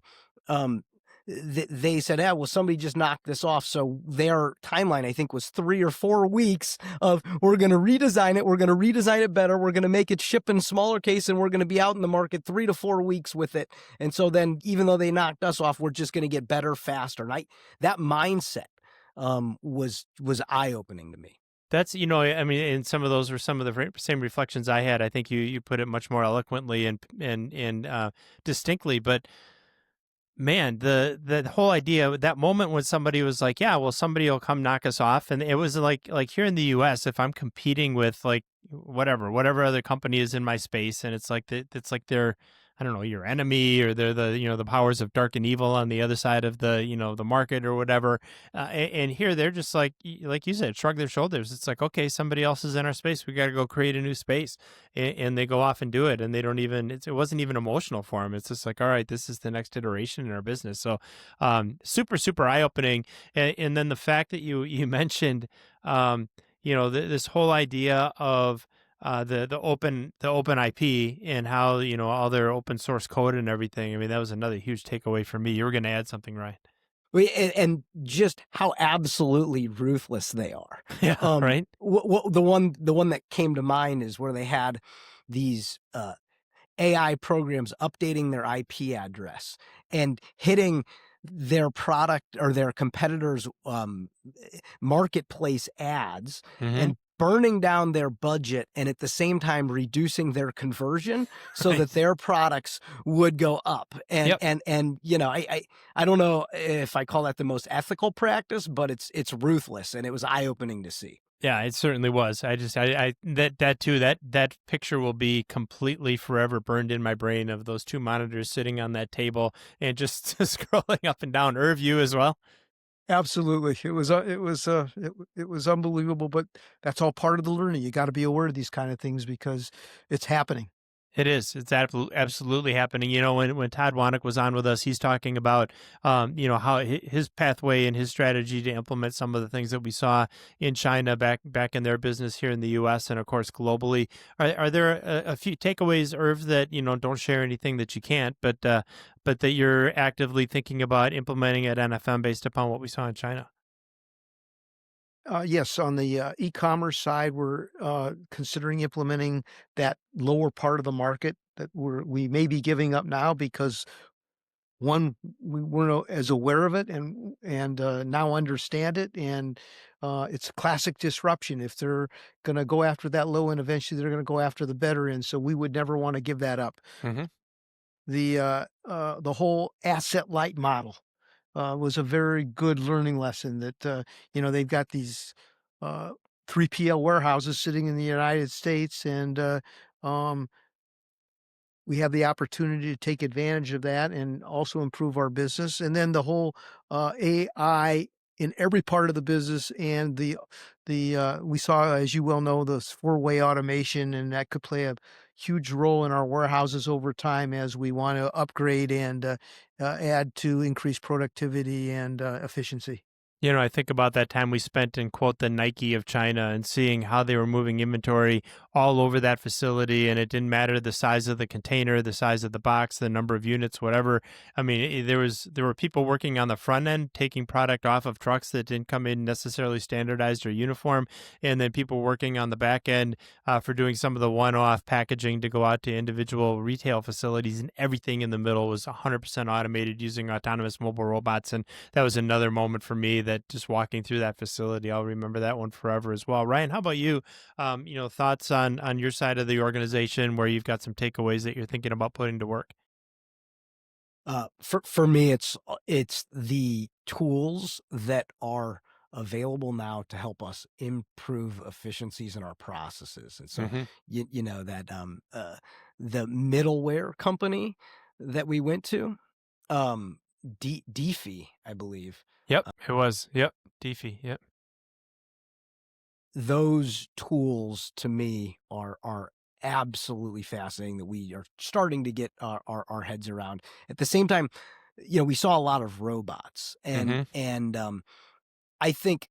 they said, "Yeah, well, somebody just knocked this off." So their timeline, I think, was 3 or 4 weeks of, we're going to redesign it. We're going to redesign it better. We're going to make it ship in smaller case, and we're going to be out in the market 3 to 4 weeks with it. And so then, even though they knocked us off, we're just going to get better faster. And that mindset was eye opening to me. That's, I mean, and some of those were some of the same reflections I had. I think you put it much more eloquently and distinctly. But man, the whole idea, that moment when somebody was like, "Yeah, well, somebody will come knock us off," and it was like here in the U.S., if I'm competing with like whatever other company is in my space, and it's like they're, I don't know, your enemy, or they're the powers of dark and evil on the other side of the market or whatever. And here they're just like you said, shrug their shoulders. It's like, okay, somebody else is in our space. We got to go create a new space, and they go off and do it. And they don't even, it wasn't even emotional for them. It's just like, all right, this is the next iteration in our business. So super eye opening. And then the fact that you mentioned, this whole idea of the open IP and how, all their open source code and everything. I mean, that was another huge takeaway for me. You were going to add something, Ryan. And just how absolutely ruthless they are. Yeah, right. The one that came to mind is where they had these AI programs updating their IP address and hitting their product or their competitors' marketplace ads and burning down their budget, and at the same time reducing their conversion so that their products would go up. And I don't know if I call that the most ethical practice, but it's ruthless, and it was eye-opening to see. Yeah, it certainly was. That picture will be completely forever burned in my brain of those two monitors sitting on that table and just scrolling up and down. Irv, you as well? Absolutely. It was unbelievable, but that's all part of the learning. You got to be aware of these kind of things because it's happening. It is. It's absolutely happening. When Todd Wanek was on with us, he's talking about, how his pathway and his strategy to implement some of the things that we saw in China back in their business here in the U.S. and, of course, globally. Are there a few takeaways, Irv, that, don't share anything that you can't, but that you're actively thinking about implementing at NFM based upon what we saw in China? Yes, on the e-commerce side, we're considering implementing that lower part of the market that we may be giving up now because one, we weren't as aware of it and now understand it, and it's a classic disruption. If they're going to go after that low end, eventually they're going to go after the better end. So we would never want to give that up. The whole asset light model was a very good learning lesson that, they've got these 3PL warehouses sitting in the United States, and we have the opportunity to take advantage of that and also improve our business. And then the whole AI in every part of the business, and we saw, as you well know, this 4-way automation, and that could play a huge role in our warehouses over time as we want to upgrade and add to increased productivity and efficiency. I think about that time we spent in, quote, the Nike of China and seeing how they were moving inventory all over that facility. And it didn't matter the size of the container, the size of the box, the number of units, whatever. I mean, there were people working on the front end, taking product off of trucks that didn't come in necessarily standardized or uniform. And then people working on the back end for doing some of the one-off packaging to go out to individual retail facilities. And everything in the middle was 100% automated using autonomous mobile robots. And that was another moment for me that just walking through that facility, I'll remember that one forever as well. Ryan, how about you? Thoughts on your side of the organization where you've got some takeaways that you're thinking about putting to work? For me, it's the tools that are available now to help us improve efficiencies in our processes. And so, the middleware company that we went to, DeFi, I believe. Yep, it was. Yep, DeFi. Yep. Those tools to me are absolutely fascinating that we are starting to get our heads around. At the same time, we saw a lot of robots, and I think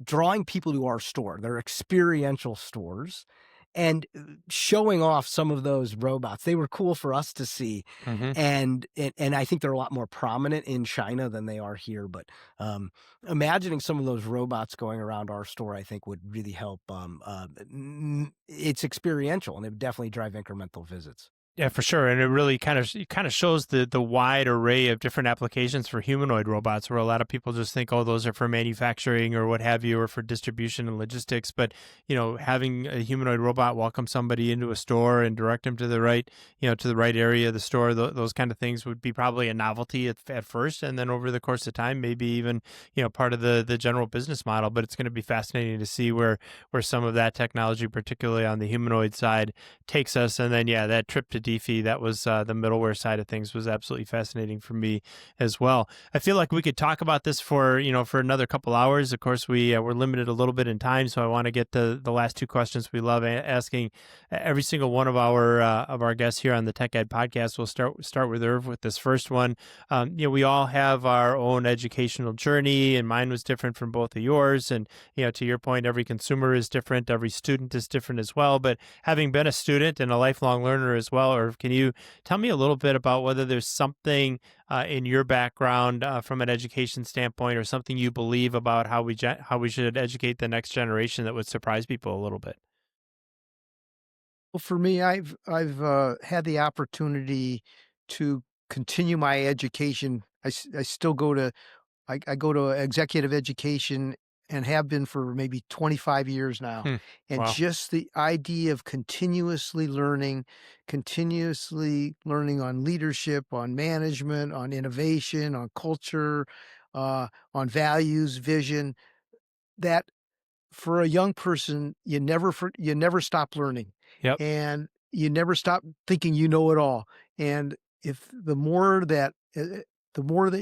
drawing people to our store, they're experiential stores, and showing off some of those robots. They were cool for us to see. And I think they're a lot more prominent in China than they are here. But imagining some of those robots going around our store, I think would really help. It's experiential, and it would definitely drive incremental visits. Yeah, for sure. And it really kind of shows the wide array of different applications for humanoid robots, where a lot of people just think, oh, those are for manufacturing or what have you, or for distribution and logistics. But, having a humanoid robot welcome somebody into a store and direct them to the right, to the right area of the store, those kind of things would be probably a novelty at first. And then over the course of time, maybe even, part of the general business model. But it's going to be fascinating to see where some of that technology, particularly on the humanoid side, takes us. And then, that trip to DeFi. That was the middleware side of things was absolutely fascinating for me as well. I feel like we could talk about this for another couple hours. Of course, we're limited a little bit in time, so I want to get to the last two questions we love asking every single one of our guests here on the Tech Ed podcast. We'll start with Irv with this first one. We all have our own educational journey, and mine was different from both of yours. And to your point, every consumer is different, every student is different as well. But having been a student and a lifelong learner as well, Irv, can you tell me a little bit about whether there's something in your background from an education standpoint, or something you believe about how we should educate the next generation that would surprise people a little bit? Well, for me, I've had the opportunity to continue my education. I still go to I go to executive education and have been for maybe 25 years now. Hmm. And Wow. just the idea of continuously learning on leadership, on management, on innovation, on culture, on values, vision, that for a young person, you never stop learning, Yep. and you never stop thinking you know it all. And if the more that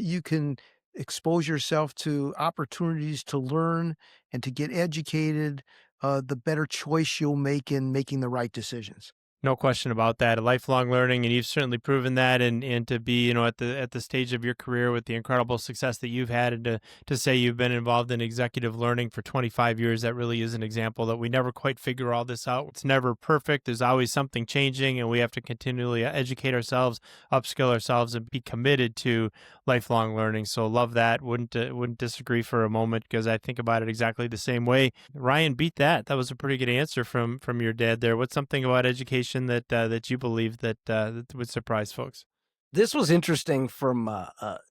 you can expose yourself to opportunities to learn and to get educated, the better choice you'll make in making the right decisions. No question about that. Lifelong learning, and you've certainly proven that. And to be, at the stage of your career with the incredible success that you've had, and to say you've been involved in executive learning for 25 years, that really is an example that we never quite figure all this out. It's never perfect. There's always something changing, and we have to continually educate ourselves, upskill ourselves, and be committed to lifelong learning. So love that. Wouldn't disagree for a moment, because I think about it exactly the same way. Ryan, beat that. That was a pretty good answer from your dad there. What's something about education that you believe that would surprise folks? This was interesting from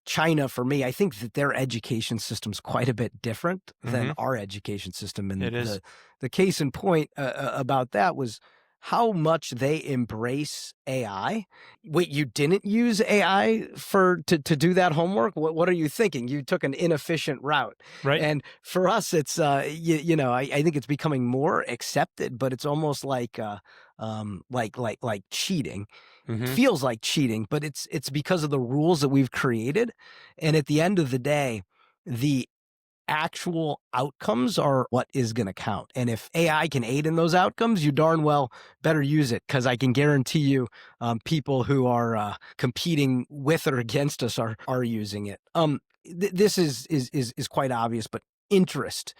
China for me. I think that their education system's quite a bit different than our education system. And It is. the case in point about that was how much they embrace AI. Wait, you didn't use AI to do that homework? What are you thinking? You took an inefficient route. Right. And for us, it's I think it's becoming more accepted, but it's almost like cheating. It feels like cheating, but it's because of the rules that we've created. And at the end of the day, the actual outcomes are what is going to count. And if AI can aid in those outcomes, you darn well better use it, because I can guarantee you people who are competing with or against us are using it. This is quite obvious, but interest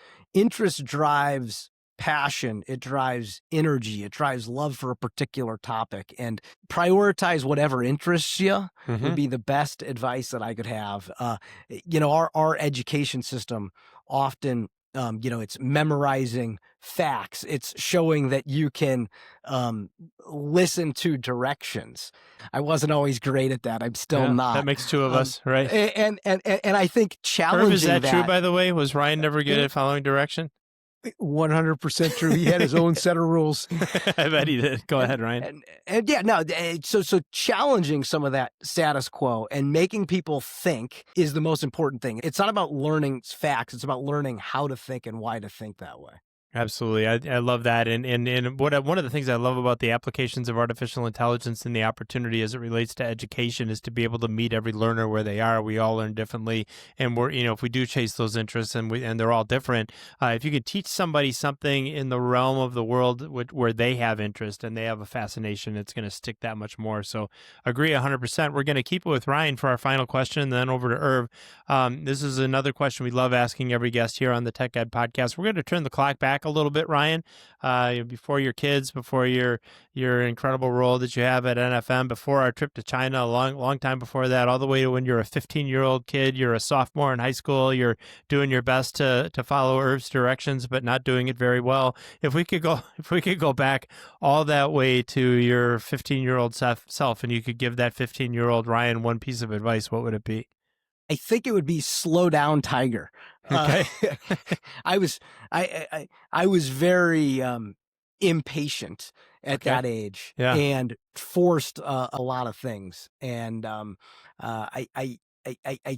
drives passion, it drives energy, it drives love for a particular topic, and prioritize whatever interests you would be the best advice that I could have. Our education system often, it's memorizing facts. It's showing that you can listen to directions. I wasn't always great at that. I'm still not. That makes two of us, right? And I think challenging Irv, is that true, that. by the way? Was Ryan never good at following direction? 100% true. He had his own set of rules. I bet he did. Go ahead, Ryan. And yeah, no. So challenging some of that status quo and making people think is the most important thing. It's not about learning facts. It's about learning how to think and why to think that way. Absolutely. I love that. And one of the things I love about the applications of artificial intelligence and the opportunity as it relates to education is to be able to meet every learner where they are. We all learn differently. And if we do chase those interests and they're all different, if you can teach somebody something in the realm of the world where they have interest and they have a fascination, it's going to stick that much more. So agree 100%. We're going to keep it with Ryan for our final question, and then over to Irv. This is another question we love asking every guest here on the Tech Ed podcast. We're going to turn the clock back a little bit, Ryan, before your kids, before your incredible role that you have at NFM, before our trip to China, a long time before that, all the way to when you're a 15-year-old kid, you're a sophomore in high school, you're doing your best to follow Irv's directions, but not doing it very well. If we could go back all that way to your 15-year-old self, and you could give that 15-year-old Ryan one piece of advice, what would it be? I think it would be slow down, Tiger. Okay. I was very impatient at that age, and forced a lot of things. And I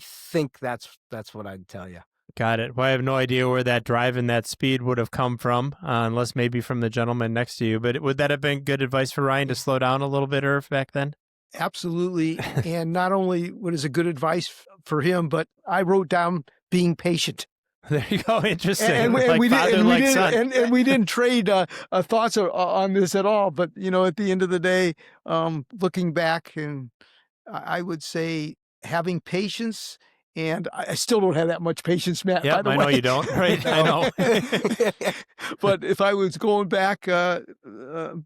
think that's what I'd tell you. Got it. Well, I have no idea where that drive and that speed would have come from, unless maybe from the gentleman next to you. But would that have been good advice for Ryan to slow down a little bit, Irv, back then? Absolutely. And not only what is a good advice for him, but I wrote down being patient. There you go. Interesting. And we didn't trade thoughts on this at all. But, at the end of the day, looking back, and I would say having patience. And I still don't have that much patience, Matt. Yeah, I know you don't, right? I know. But if I was going back,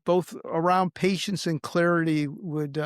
both around patience and clarity would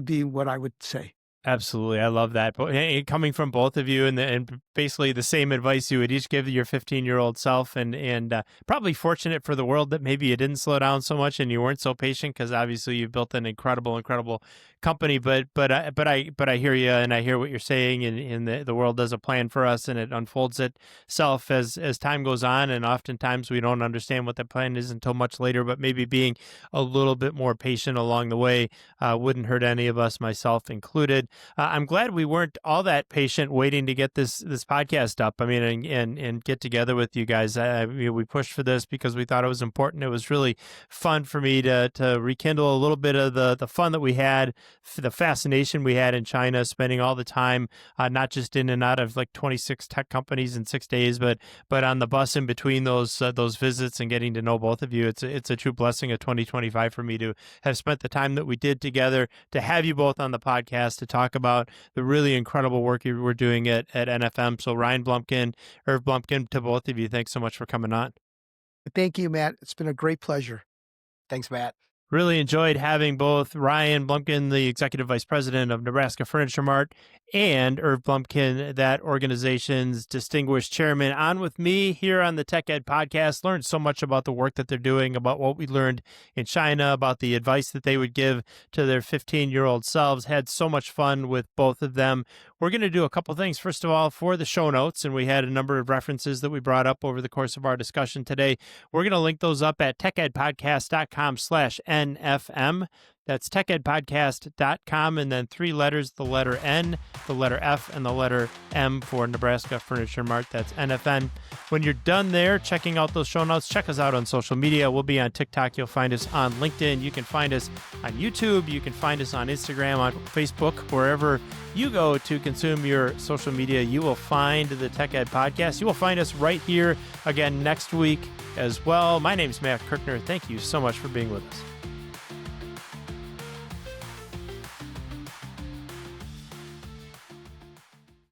be what I would say. Absolutely. I love that. But coming from both of you and basically the same advice you would each give your 15-year-old self, and probably fortunate for the world that maybe you didn't slow down so much and you weren't so patient, because obviously you've built an incredible company. But I hear you, and I hear what you're saying, and the world does a plan for us, and it unfolds itself as time goes on, and oftentimes we don't understand what that plan is until much later. But maybe being a little bit more patient along the way wouldn't hurt any of us, myself included. I'm glad we weren't all that patient waiting to get this podcast up. I mean, and get together with you guys. We pushed for this because we thought it was important. It was really fun for me to rekindle a little bit of the fun that we had, the fascination we had in China, spending all the time, not just in and out of like 26 tech companies in 6 days, but on the bus in between those visits, and getting to know both of you. It's a true blessing of 2025 for me to have spent the time that we did together, to have you both on the podcast to talk about the really incredible work you were doing at NFM. So Ryan Blumkin, Irv Blumkin, to both of you, thanks so much for coming on. Thank you, Matt. It's been a great pleasure. Thanks, Matt. Really enjoyed having both Ryan Blumkin, the Executive Vice President of Nebraska Furniture Mart, and Irv Blumkin, that organization's distinguished chairman, on with me here on the Tech Ed Podcast. Learned so much about the work that they're doing, about what we learned in China, about the advice that they would give to their 15-year-old selves. Had so much fun with both of them. We're going to do a couple things. First of all, for the show notes, and we had a number of references that we brought up over the course of our discussion today. We're going to link those up at techedpodcast.com/NFM. That's techedpodcast.com, and then 3 letters, the letter N, the letter F, and the letter M for Nebraska Furniture Mart. That's NFN. When you're done there checking out those show notes, check us out on social media. We'll be on TikTok. You'll find us on LinkedIn. You can find us on YouTube. You can find us on Instagram, on Facebook. Wherever you go to consume your social media, you will find the Tech Ed Podcast. You will find us right here again next week as well. My name's Matt Kirkner. Thank you so much for being with us.